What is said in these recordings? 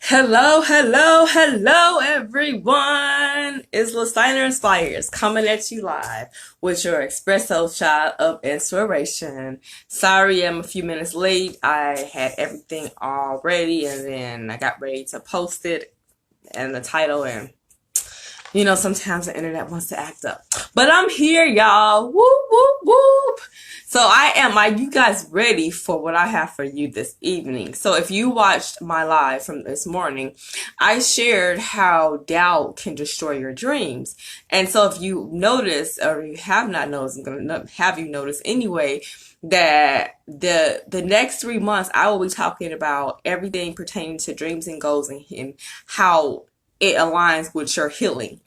Hello, everyone. It's Listiner Inspires coming at you live with your espresso shot of inspiration. Sorry, I'm a few minutes late. I had everything all ready and then I got ready to post it and the title, and sometimes the internet wants to act up. But I'm here, y'all. Whoop, whoop, whoop. So are you guys ready for what I have for you this evening? So if you watched my live from this morning, I shared how doubt can destroy your dreams. And so if you notice, or you have not noticed, I'm going to have you notice anyway, that the next 3 months I will be talking about everything pertaining to dreams and goals and how it aligns with your healing.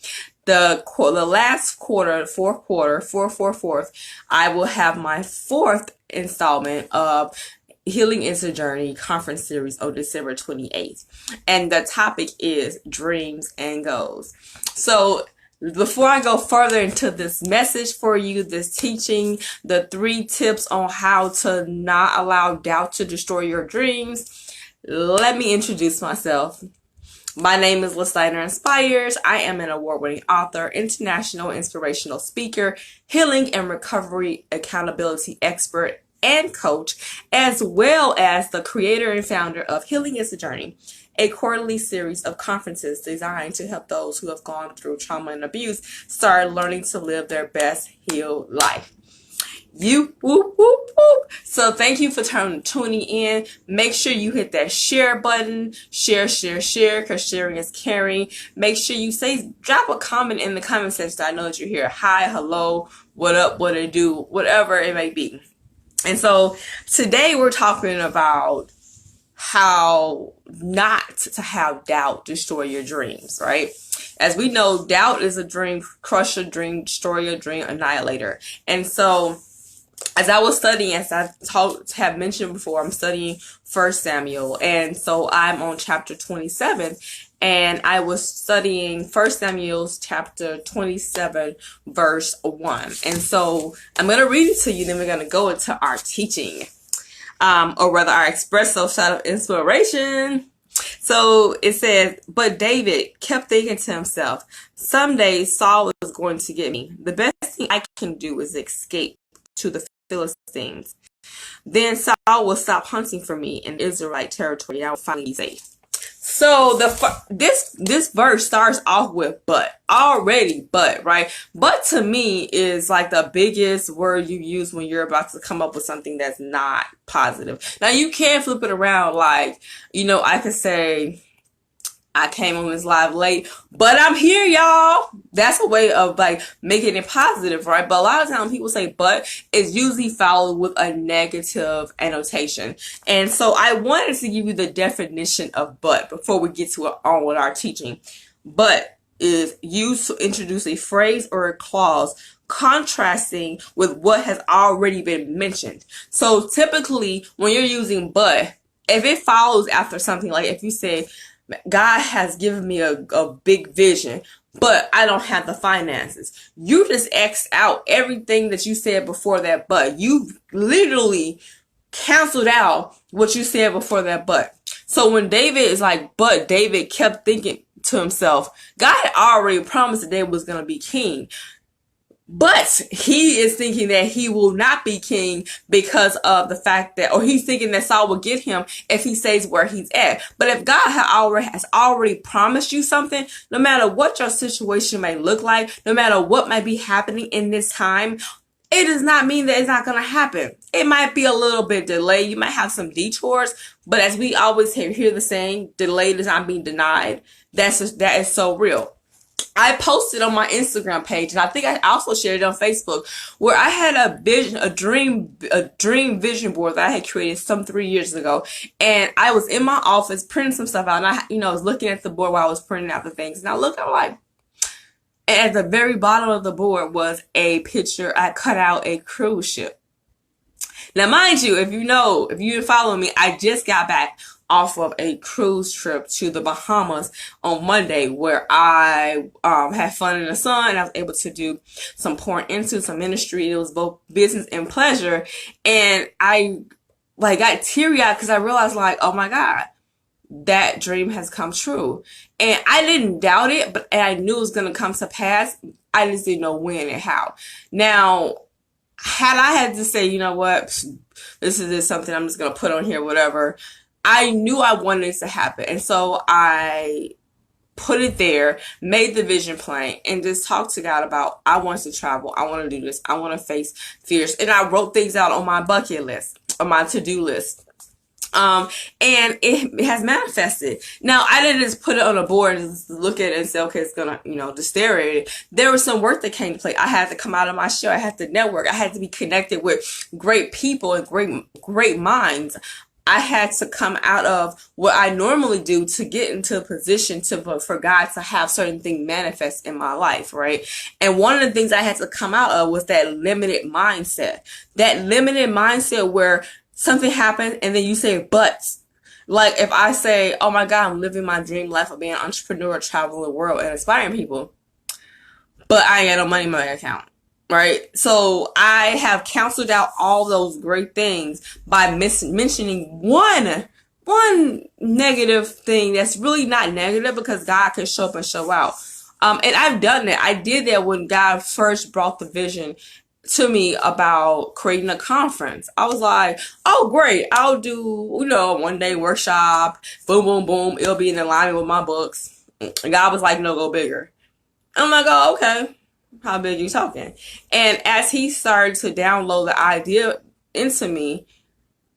The last quarter, the fourth quarter, 4-4-4, I will have my fourth installment of Healing is a Journey conference series on December 28th. And the topic is dreams and goals. So before I go further into this message for you, this teaching, the 3 tips on how to not allow doubt to destroy your dreams, let me introduce myself. My name is Listiner Inspires. I am an award-winning author, international inspirational speaker, healing and recovery accountability expert, and coach, as well as the creator and founder of Healing is a Journey, a quarterly series of conferences designed to help those who have gone through trauma and abuse start learning to live their best healed life. Whoop, whoop, whoop. So thank you for tuning in. Make sure you hit that share button. Share, because sharing is caring. Make sure you drop a comment in the comment section so I know that you're here. Hi, hello, what up, what it do, whatever it may be. And so today we're talking about how not to have doubt destroy your dreams, right? As we know, doubt is a dream crusher, dream destroyer, dream annihilator. And so as I was studying, as I have mentioned before, I'm studying 1 Samuel. And so I'm on chapter 27. And I was studying 1 Samuel chapter 27, verse 1. And so I'm going to read it to you. Then we're going to go into our teaching. Or rather our espresso shot of inspiration. So it says, but David kept thinking to himself, someday Saul is going to get me. The best thing I can do is escape to the Philistines. Then Saul will stop hunting for me in Israelite territory. I will finally be safe. So this verse starts off with but. Already but, right? But to me is like the biggest word you use when you're about to come up with something that's not positive. Now you can flip it around, like, I could say, I came on this live late, but I'm here, y'all. That's a way of like making it positive, right? But a lot of times people say but is usually followed with a negative annotation. And so I wanted to give you the definition of but before we get on with our teaching. But is used to introduce a phrase or a clause contrasting with what has already been mentioned. So typically when you're using but, if it follows after something, like if you say, God has given me a big vision, but I don't have the finances. You just X'd out everything that you said before that but. You literally canceled out what you said before that but. So when David is like, but David kept thinking to himself, God had already promised that David was going to be king. But he is thinking that he will not be king because of the fact that, or he's thinking that Saul will get him if he stays where he's at. But if God has already promised you something, no matter what your situation may look like, no matter what might be happening in this time, it does not mean that it's not going to happen. It might be a little bit delayed. You might have some detours, but as we always hear the saying, delayed is not being denied. That is so real. I posted on my Instagram page, and I think I also shared it on Facebook, where I had a dream vision board that I had created some 3 years ago. And I was in my office printing some stuff out, and I was looking at the board while I was printing out the things. And I looked, I'm like, and at the very bottom of the board was a picture. I cut out a cruise ship. Now, mind you, if you follow me, I just got back off of a cruise trip to the Bahamas on Monday, where I had fun in the sun. I was able to do some pouring into some ministry. It was both business and pleasure. And I got teary-eyed because I realized, like, oh my God, that dream has come true. And I didn't doubt it, but I knew it was going to come to pass. I just didn't know when and how. Now, had I had to say, you know what, this is something I'm just going to put on here, whatever, I knew I wanted it to happen. And so I put it there, made the vision plain, and just talked to God about, I want to travel. I want to do this. I want to face fears. And I wrote things out on my bucket list, on my to-do list. And it has manifested. Now, I didn't just put it on a board and just look at it and say, okay, it's gonna, just stare at it. There was some work that came to play. I had to come out of my shell. I had to network. I had to be connected with great people and great minds. I had to come out of what I normally do to get into a position for God to have certain things manifest in my life, right? And one of the things I had to come out of was that limited mindset. That limited mindset where something happens and then you say, but. Like if I say, oh my God, I'm living my dream life of being an entrepreneur, traveling the world and inspiring people, but I ain't got no money in my account. Right? So I have canceled out all those great things by mentioning one negative thing that's really not negative, because God can show up and show out. And I've done that. I did that when God first brought the vision to me about creating a conference. I was like, oh great, I'll do, one day workshop, boom, boom, boom. It'll be in alignment with my books. And God was like, no, go bigger. I'm like, oh, okay. How big you talking? And as he started to download the idea into me,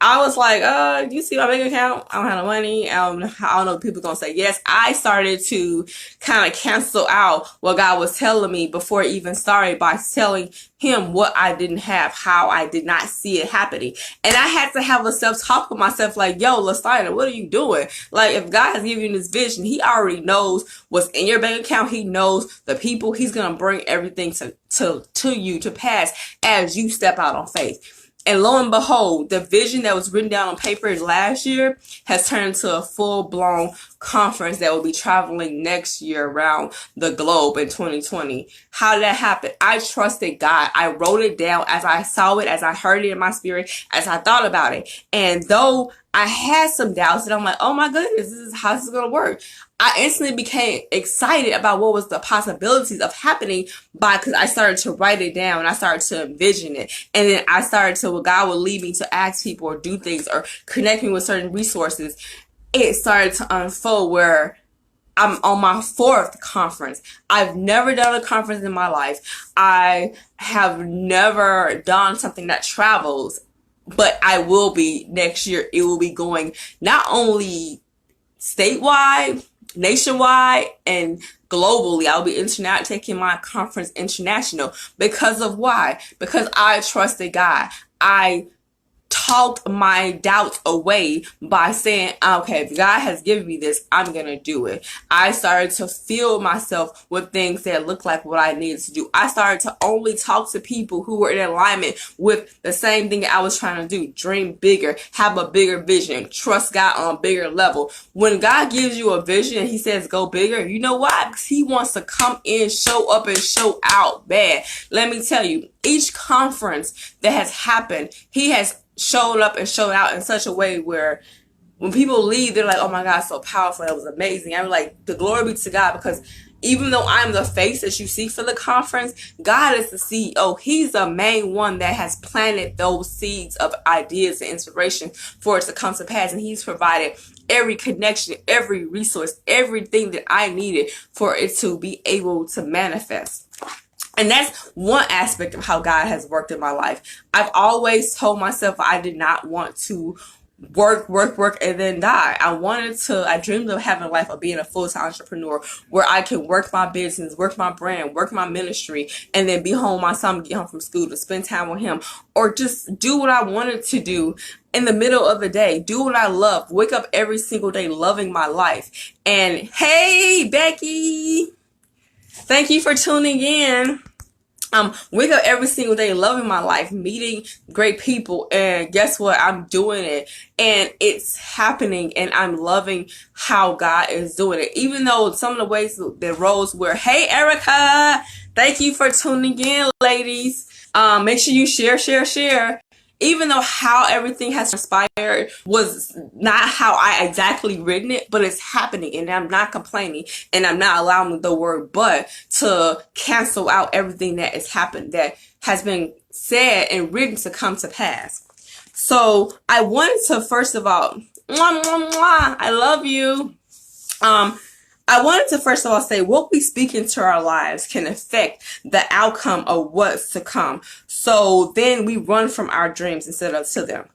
I was like, you see my bank account? I don't have no money. I don't know if people are going to say yes. I started to kind of cancel out what God was telling me before it even started by telling him what I didn't have, how I did not see it happening. And I had to have a self-talk with myself like, yo, Listiner, what are you doing? Like, if God has given you this vision, he already knows what's in your bank account. He knows the people. He's going to bring everything to you to pass as you step out on faith. And lo and behold, the vision that was written down on paper last year has turned into a full-blown conference that will be traveling next year around the globe in 2020. How did that happen? I trusted God. I wrote it down as I saw it, as I heard it in my spirit, as I thought about it. And though I had some doubts, and I'm like, oh my goodness, this is how this is going to work, I instantly became excited about what was the possibilities of happening because I started to write it down and I started to envision it. And then I started to, well, God would lead me to ask people or do things or connect me with certain resources. It started to unfold where I'm on my 4th conference. I've never done a conference in my life. I have never done something that travels, but I will be next year. It will be going not only statewide, nationwide, and globally. I'll be taking my conference international. Because of why? Because I trusted God. I talked my doubts away by saying, okay, if God has given me this, I'm going to do it. I started to fill myself with things that looked like what I needed to do. I started to only talk to people who were in alignment with the same thing I was trying to do. Dream bigger, have a bigger vision, trust God on a bigger level. When God gives you a vision and he says, go bigger, you know why? Because he wants to come in, show up, and show out bad. Let me tell you, each conference that has happened, he has showed up and showed out in such a way where when people leave, they're like, oh my God, so powerful. That was amazing. I'm like, the glory be to God, because even though I'm the face that you see for the conference, God is the CEO. He's the main one that has planted those seeds of ideas and inspiration for it to come to pass. And he's provided every connection, every resource, everything that I needed for it to be able to manifest. And that's one aspect of how God has worked in my life. I've always told myself I did not want to work, and then die. I dreamed of having a life of being a full-time entrepreneur where I can work my business, work my brand, work my ministry, and then be home with my son, get home from school to spend time with him, or just do what I wanted to do in the middle of the day, do what I love, wake up every single day loving my life. And hey, Becky, thank you for tuning in. Wake up every single day loving my life, meeting great people, and guess what? I'm doing it, and it's happening, and I'm loving how God is doing it. Even though some of the ways the roles were, hey Erica, thank you for tuning in, ladies. Make sure you share. even though how everything has transpired was not how I exactly written it, but it's happening, and I'm not complaining, and I'm not allowing the word "but" to cancel out everything that has happened, that has been said and written to come to pass. So I wanted to, first of all, mwah, mwah, mwah, I love you. I wanted to first of all say what we speak into our lives can affect the outcome of what's to come. So then we run from our dreams instead of to them.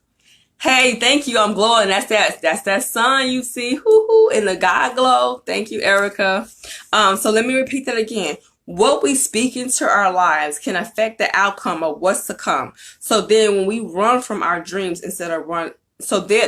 Hey, thank you. I'm glowing. That's that sun you see, hoo in the God glow. Thank you, Erica. So let me repeat that again. What we speak into our lives can affect the outcome of what's to come. So then when we run from our dreams instead of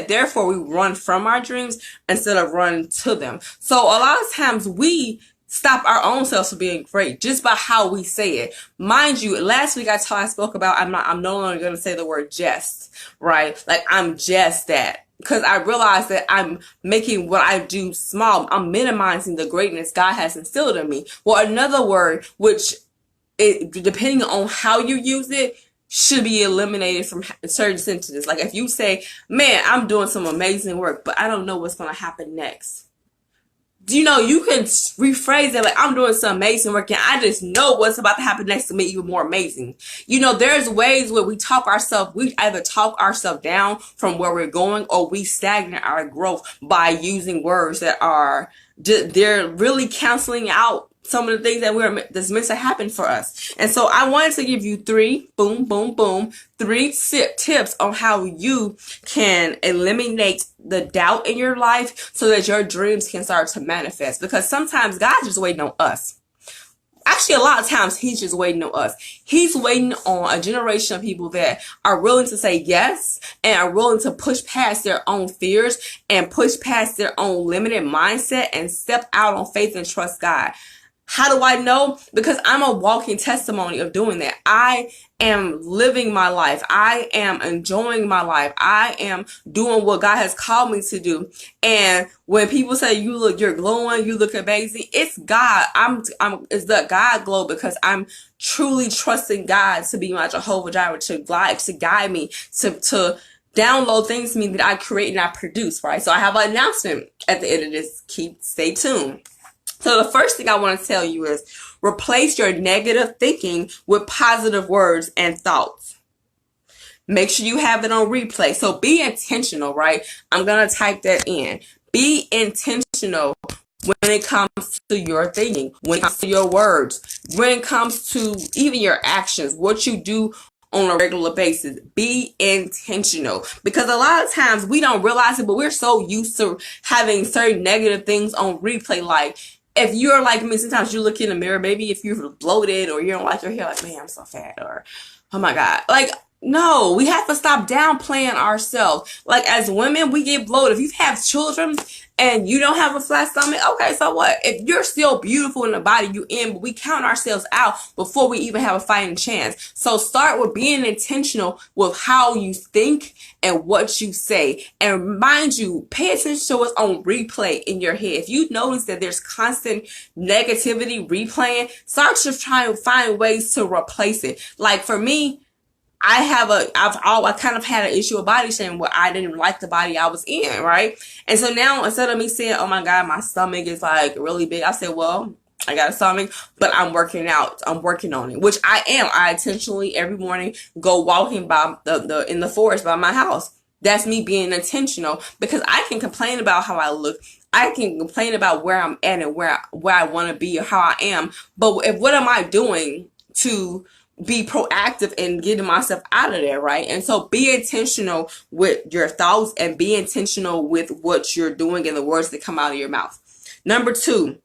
therefore we run from our dreams instead of run to them. So a lot of times we stop our own selves from being great just by how we say it. Mind you, last week I spoke about I'm no longer going to say the word just, right? Like I'm just that. Because I realize that I'm making what I do small. I'm minimizing the greatness God has instilled in me. Well, another word, which depending on how you use it, should be eliminated from certain sentences. Like if you say, man, I'm doing some amazing work, but I don't know what's going to happen next. You know, you can rephrase it like, I'm doing some amazing work and I just know what's about to happen next to me even more amazing. You know, there's ways where we either talk ourselves down from where we're going, or we stagnate our growth by using words that are they're really canceling out some of the things that's meant to happen for us. And so I wanted to give you three tips on how you can eliminate the doubt in your life so that your dreams can start to manifest. Because sometimes God's just waiting on us. Actually, a lot of times he's just waiting on us. He's waiting on a generation of people that are willing to say yes and are willing to push past their own fears and push past their own limited mindset and step out on faith and trust God. How do I know? Because I'm a walking testimony of doing that. I am living my life. I am enjoying my life. I am doing what God has called me to do. And when people say you're glowing, you look amazing, it's God. It's the God glow, because I'm truly trusting God to be my Jehovah Jireh, to guide me, to download things to me that I create and I produce, right? So I have an announcement at the end of this. Stay tuned. So the first thing I want to tell you is replace your negative thinking with positive words and thoughts. Make sure you have it on replay. So be intentional, right? I'm going to type that in. Be intentional when it comes to your thinking, when it comes to your words, when it comes to even your actions, what you do on a regular basis. Be intentional, because a lot of times we don't realize it, but we're so used to having certain negative things on replay. Like, if you're like me, sometimes you look in the mirror, maybe if you're bloated or you don't like your hair, like, man, I'm so fat, or, oh my God. Like, no, we have to stop downplaying ourselves. Like, as women, we get bloated. If you have children and you don't have a flat stomach, okay, so what? If you're still beautiful in the body you're in, but we count ourselves out before we even have a fighting chance. So start with being intentional with how you think and what you say. And mind you, pay attention to what's on replay in your head. If you notice that there's constant negativity replaying, start to try and find ways to replace it. Like for me, I kind of had an issue with body shaming where I didn't like the body I was in, right? And so now, instead of me saying, oh my God, my stomach is like really big, I said, well, I got a stomach, but I'm working out. I'm working on it, which I am. I intentionally every morning go walking by in the forest by my house. That's me being intentional, because I can complain about how I look. I can complain about where I'm at and where I want to be or how I am. But what am I doing to be proactive in getting myself out of there, right? And so be intentional with your thoughts and be intentional with what you're doing and the words that come out of your mouth. Number 2,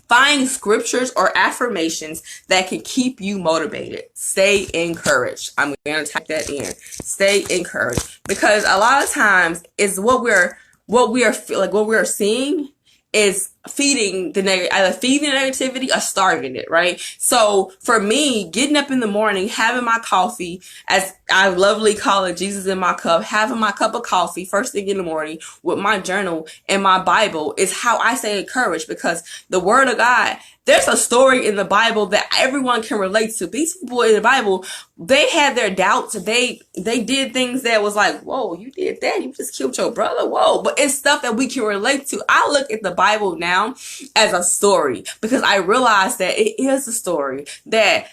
find scriptures or affirmations that can keep you motivated. Stay encouraged. I'm going to type that in. Stay encouraged, because a lot of times is what we're seeing is feeding the either feeding the negativity or starving it, right? So for me, getting up in the morning, having my coffee, as I lovely call it, Jesus in my cup, having my cup of coffee first thing in the morning with my journal and my Bible is how I stay encouraged, because the word of God, there's a story in the Bible that everyone can relate to. These people in the Bible, they had their doubts. They did things that was like, whoa, you did that? You just killed your brother? Whoa. But it's stuff that we can relate to. I look at the Bible now as a story, because I realize that it is a story, that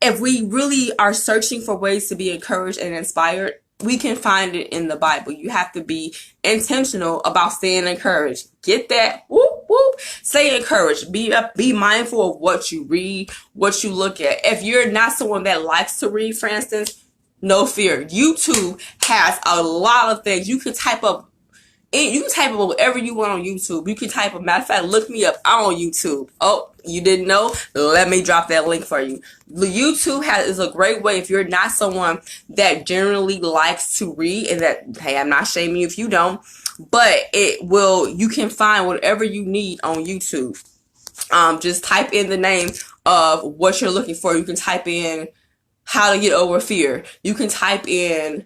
if we really are searching for ways to be encouraged and inspired, we can find it in the Bible. You have to be intentional about staying encouraged. Get that? Whoop, whoop. Stay encouraged. Be mindful of what you read, what you look at. If you're not someone that likes to read, for instance, no fear. YouTube has a lot of things. You can type up whatever you want on YouTube. You can type up, matter of fact, look me up. I'm on YouTube. Oh, you didn't know? Let me drop that link for you. The YouTube is a great way if you're not someone that generally likes to read, and that, hey, I'm not shaming you if you don't, but you can find whatever you need on YouTube. Just type in the name of what you're looking for. You can type in how to get over fear. You can type in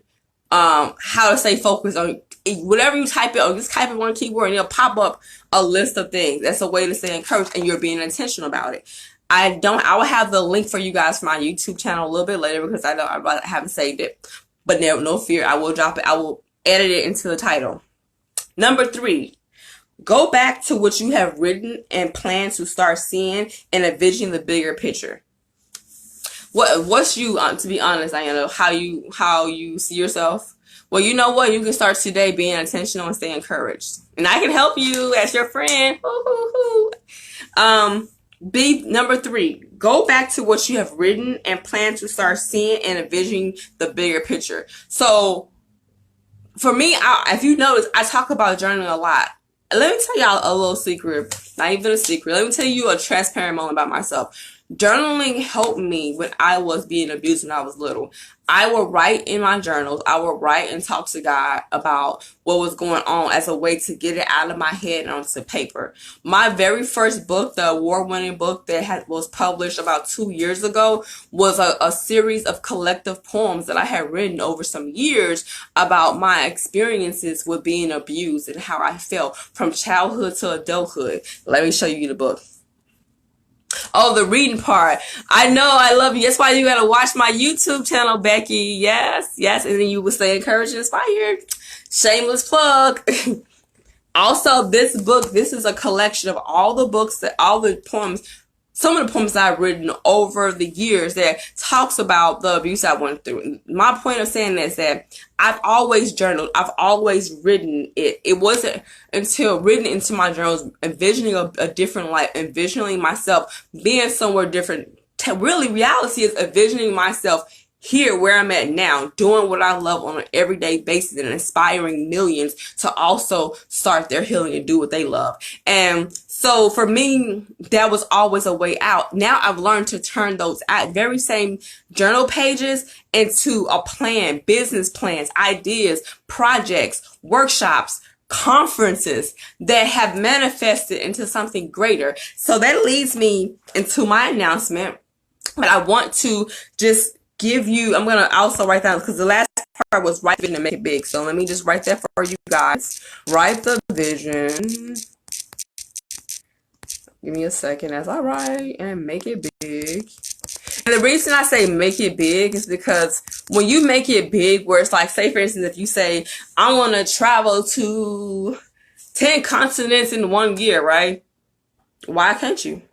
how to stay focused on whatever you type it, or just type in one keyword and it'll pop up a list of things. That's a way to stay encouraged, and you're being intentional about it. I will have the link for you guys for my YouTube channel a little bit later, because I haven't saved it. But no fear, I will drop it. I will edit it into the title. Number 3, go back to what you have written and plan to start seeing and envisioning the bigger picture. What's you, to be honest, Diana, how you see yourself? Well, you know what? You can start today being intentional and stay encouraged. And I can help you as your friend. Number 3, go back to what you have written and plan to start seeing and envisioning the bigger picture. So for me, if you notice, I talk about journaling a lot. Let me tell y'all a little secret. Not even a secret. Let me tell you a transparent moment about myself. Journaling helped me when I was being abused when I was little. I would write in my journals. I would write and talk to God about what was going on as a way to get it out of my head and onto paper. My very first book, the award-winning book that was published about 2 years ago, was a series of collective poems that I had written over some years about my experiences with being abused and how I felt from childhood to adulthood. Let me show you the book. Oh, the reading part. I know, I love you. That's why you gotta watch my YouTube channel, Becky. Yes. And then you will stay encouraged and inspired. Shameless plug. Also, this book, this is a collection of all the poems, some of the poems that I've written over the years that talks about the abuse I went through. My point of saying this is that I've always journaled. I've always written it. It wasn't until written into my journals, envisioning a different life, envisioning myself being somewhere different. Really, reality is envisioning myself here where I'm at now, doing what I love on an everyday basis and inspiring millions to also start their healing and do what they love. And so for me, that was always a way out. Now I've learned to turn those very same journal pages into a plan, business plans, ideas, projects, workshops, conferences that have manifested into something greater. So that leads me into my announcement. But I want to just give you, I'm going to also write down, because the last part was write vision and make it big. So let me just write that for you guys. Write the vision. Give me a second as I write, and make it big. And the reason I say make it big is because when you make it big, where it's like, say for instance, if you say, I want to travel to 10 continents in 1 year, right? Why can't you?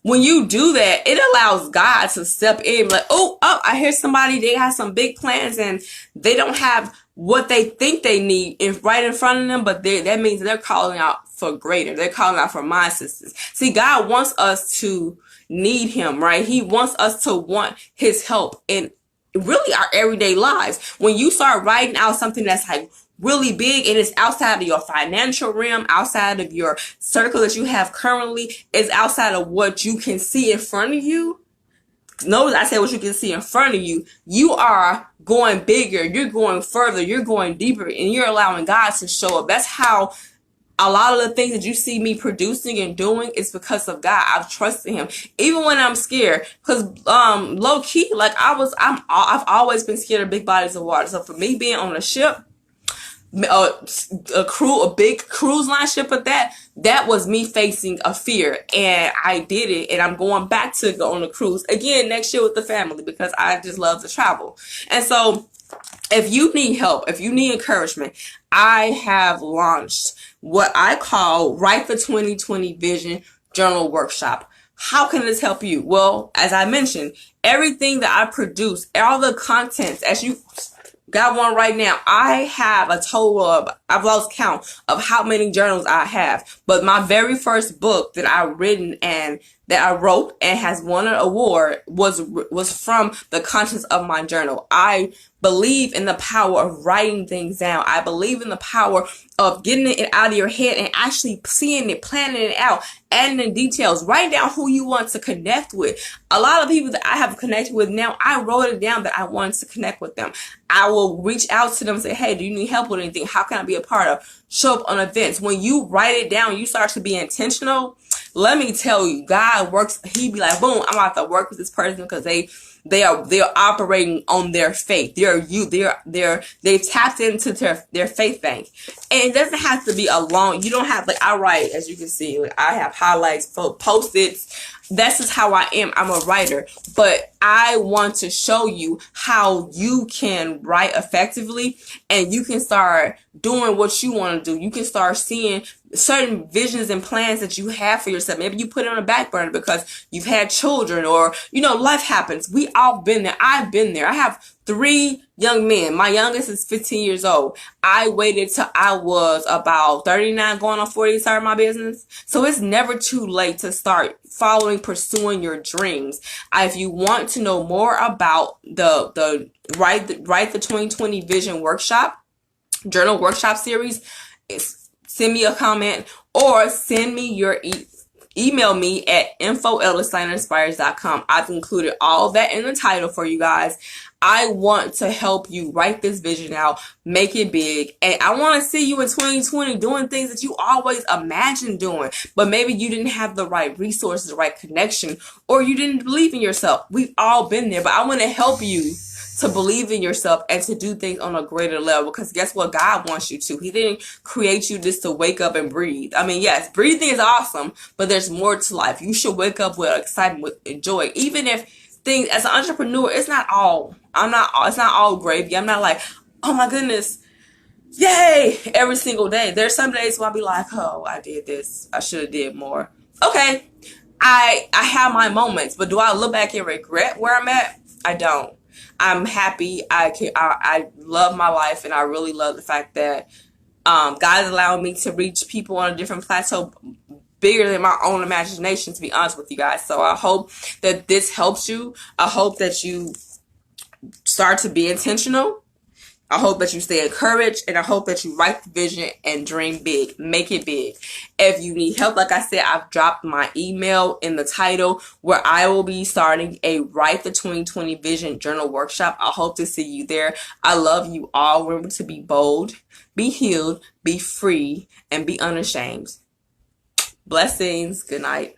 When you do that, it allows God to step in, like, I hear somebody, they have some big plans and they don't have what they think they need right in front of them, but that means they're calling out for greater. They're calling out for my assistance. See, God wants us to need him, right? He wants us to want his help in really our everyday lives. When you start writing out something that's like really big and it's outside of your financial realm, outside of your circle that you have currently, is outside of what you can see in front of you. Notice I said what you can see in front of you. You are going bigger, you're going further, you're going deeper, and you're allowing God to show up. That's how A lot of the things that you see me producing and doing is because of God. I've trusted him. Even when I'm scared. Because low key, like I've always been scared of big bodies of water. So for me being on a ship, a big cruise line ship at that was me facing a fear, and I did it, and I'm going back to go on a cruise again next year with the family because I just love to travel. And so if you need help, if you need encouragement, I have launched what I call Write the 2020 Vision Journal Workshop. How can this help you? Well, as I mentioned, everything that I produce, all the contents, as you got one right now, I have a total of, I've lost count of how many journals I have. But my very first book that I wrote and has won an award was from the contents of my journal. I believe in the power of writing things down. I believe in the power of getting it out of your head and actually seeing it, planning it out, adding in details. Write down who you want to connect with. A lot of people that I have connected with now, I wrote it down that I wanted to connect with them. I will reach out to them and say, hey, do you need help with anything? How can I be a part of? Show up on events. When you write it down, you start to be intentional. Let me tell you, God works. He be like, boom, I'm about to work with this person because they're operating on their faith. They've tapped into their faith bank. And it doesn't have to be a long, you don't have, like, I write, as you can see, like, I have highlights, post-its. That's just how I am. I'm a writer, but I want to show you how you can write effectively, and you can start doing what you want to do. You can start seeing certain visions and plans that you have for yourself. Maybe you put it on a back burner because you've had children, or, life happens. We all been there. I've been there. I have 3 young men. My youngest is 15 years old. I waited till I was about 39 going on 40 to start my business. So it's never too late to start pursuing your dreams. If you want to know more about the Write the 2020 Vision Workshop, Journal Workshop Series, send me a comment or send me your email me at info@listiner.com. I've included all that in the title for you guys. I want to help you write this vision out, make it big, and I want to see you in 2020 doing things that you always imagined doing, but maybe you didn't have the right resources, the right connection, or you didn't believe in yourself. We've all been there, but I want to help you to believe in yourself and to do things on a greater level, because guess what? God wants you to. He didn't create you just to wake up and breathe. I mean, yes, breathing is awesome, but there's more to life. You should wake up with excitement, with joy. Even if things, as an entrepreneur, it's not all gravy. I'm not like, oh my goodness, yay, every single day. There's some days where I'll be like, oh, I did this. I should have did more. Okay, I have my moments, but do I look back and regret where I'm at? I don't. I'm happy. I love my life, and I really love the fact that God is allowing me to reach people on a different plateau, bigger than my own imagination, to be honest with you guys. So I hope that this helps you. I hope that you start to be intentional. I hope that you stay encouraged, and I hope that you write the vision and dream big. Make it big. If you need help, like I said, I've dropped my email in the title, where I will be starting a Write the 2020 Vision Journal Workshop. I hope to see you there. I love you all. Remember to be bold, be healed, be free, and be unashamed. Blessings. Good night.